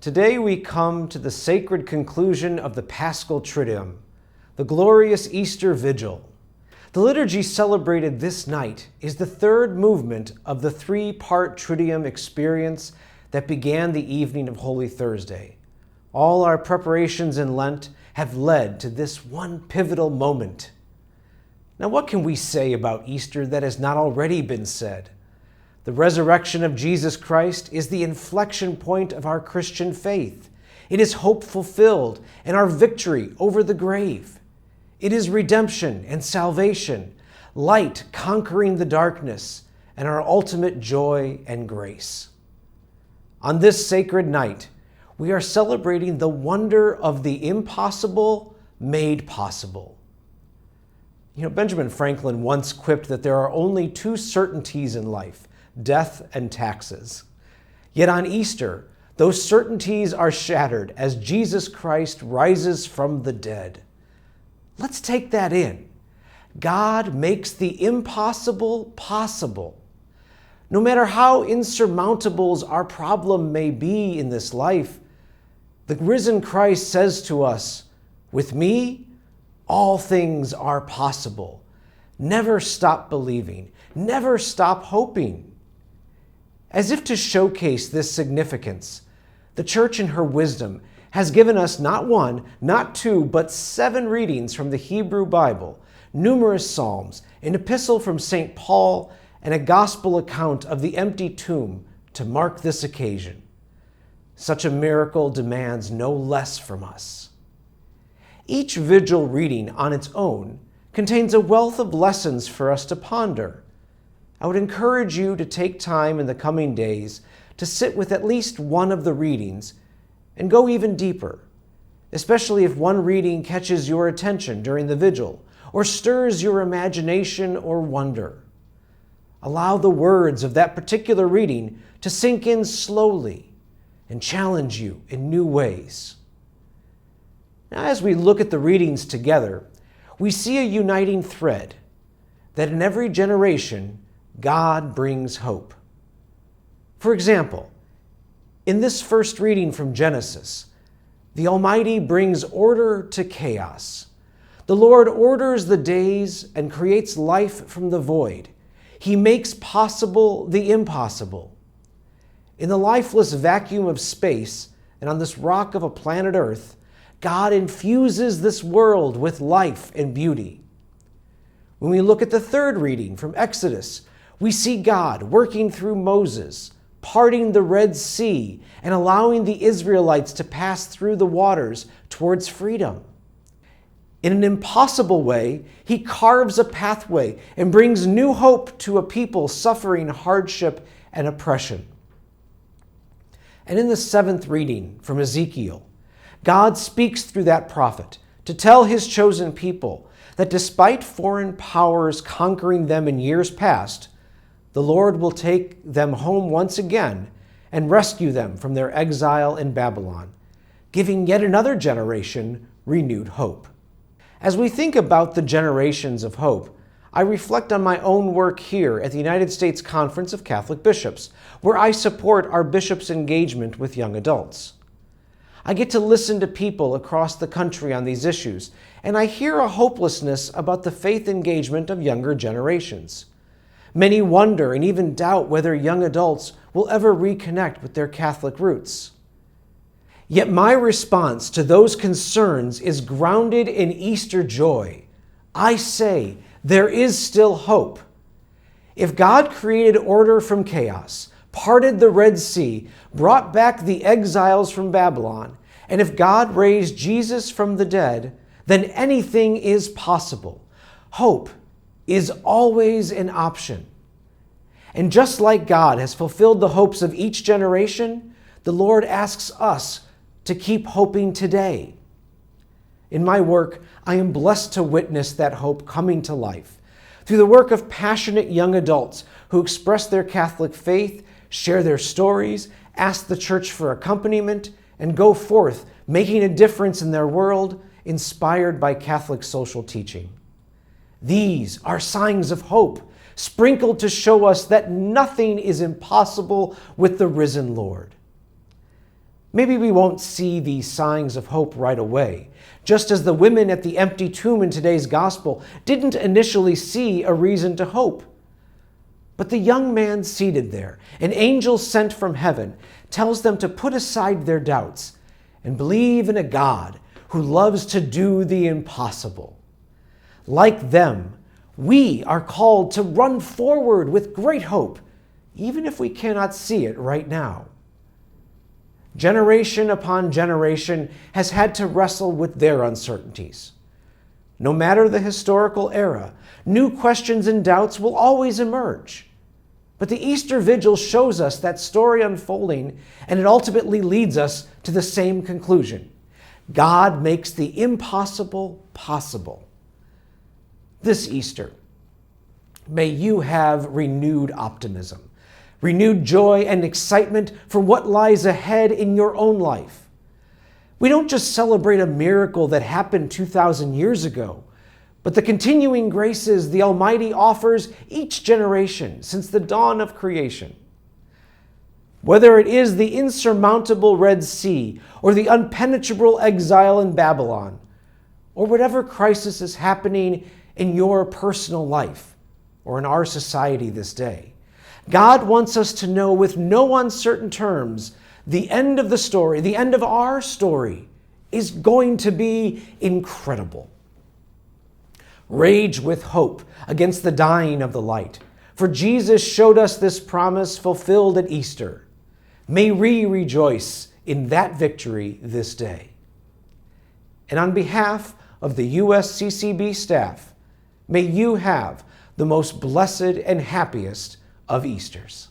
Today we come to the sacred conclusion of the Paschal Triduum, the glorious Easter Vigil. The liturgy celebrated this night is the third movement of the three-part Triduum experience that began the evening of Holy Thursday. All our preparations in Lent have led to this one pivotal moment. Now, what can we say about Easter that has not already been said? The resurrection of Jesus Christ is the inflection point of our Christian faith. It is hope fulfilled and our victory over the grave. It is redemption and salvation, light conquering the darkness, and our ultimate joy and grace. On this sacred night, we are celebrating the wonder of the impossible made possible. Benjamin Franklin once quipped that there are only two certainties in life: death and taxes. Yet on Easter, those certainties are shattered as Jesus Christ rises from the dead. Let's take that in. God makes the impossible possible. No matter how insurmountable our problem may be in this life, the risen Christ says to us, "With me, all things are possible." Never stop believing. Never stop hoping. As if to showcase this significance, the Church in her wisdom has given us not one, not two, but 7 readings from the Hebrew Bible, numerous psalms, an epistle from St. Paul, and a gospel account of the empty tomb to mark this occasion. Such a miracle demands no less from us. Each vigil reading on its own contains a wealth of lessons for us to ponder. I would encourage you to take time in the coming days to sit with at least one of the readings and go even deeper, especially if one reading catches your attention during the vigil or stirs your imagination or wonder. Allow the words of that particular reading to sink in slowly and challenge you in new ways. Now, as we look at the readings together, we see a uniting thread that in every generation, God brings hope. For example, in this first reading from Genesis, the Almighty brings order to chaos. The Lord orders the days and creates life from the void. He makes possible the impossible. In the lifeless vacuum of space and on this rock of a planet Earth, God infuses this world with life and beauty. When we look at the third reading from Exodus, we see God working through Moses, parting the Red Sea and allowing the Israelites to pass through the waters towards freedom. In an impossible way, he carves a pathway and brings new hope to a people suffering hardship and oppression. And in the 7th reading from Ezekiel, God speaks through that prophet to tell his chosen people that despite foreign powers conquering them in years past, the Lord will take them home once again and rescue them from their exile in Babylon, giving yet another generation renewed hope. As we think about the generations of hope, I reflect on my own work here at the United States Conference of Catholic Bishops, where I support our bishops' engagement with young adults. I get to listen to people across the country on these issues, and I hear a hopelessness about the faith engagement of younger generations. Many wonder and even doubt whether young adults will ever reconnect with their Catholic roots. Yet my response to those concerns is grounded in Easter joy. I say, there is still hope. If God created order from chaos, parted the Red Sea, brought back the exiles from Babylon, and if God raised Jesus from the dead, then anything is possible. Hope is always an option. And just like God has fulfilled the hopes of each generation, the Lord asks us to keep hoping today. In my work, I am blessed to witness that hope coming to life through the work of passionate young adults who express their Catholic faith, share their stories, ask the Church for accompaniment, and go forth making a difference in their world, inspired by Catholic social teaching. These are signs of hope, sprinkled to show us that nothing is impossible with the risen Lord. Maybe we won't see these signs of hope right away, just as the women at the empty tomb in today's gospel didn't initially see a reason to hope. But the young man seated there, an angel sent from heaven, tells them to put aside their doubts and believe in a God who loves to do the impossible. Like them, we are called to run forward with great hope, even if we cannot see it right now. Generation upon generation has had to wrestle with their uncertainties. No matter the historical era, new questions and doubts will always emerge. But the Easter Vigil shows us that story unfolding, and it ultimately leads us to the same conclusion. God makes the impossible possible. This Easter, may you have renewed optimism, renewed joy and excitement for what lies ahead in your own life. We don't just celebrate a miracle that happened 2,000 years ago, but the continuing graces the Almighty offers each generation since the dawn of creation. Whether it is the insurmountable Red Sea or the unpenetrable exile in Babylon, or whatever crisis is happening in your personal life or in our society this day, God wants us to know with no uncertain terms the end of the story, the end of our story, is going to be incredible. Rage with hope against the dying of the light, for Jesus showed us this promise fulfilled at Easter. May we rejoice in that victory this day. And on behalf of the USCCB staff, may you have the most blessed and happiest of Easters.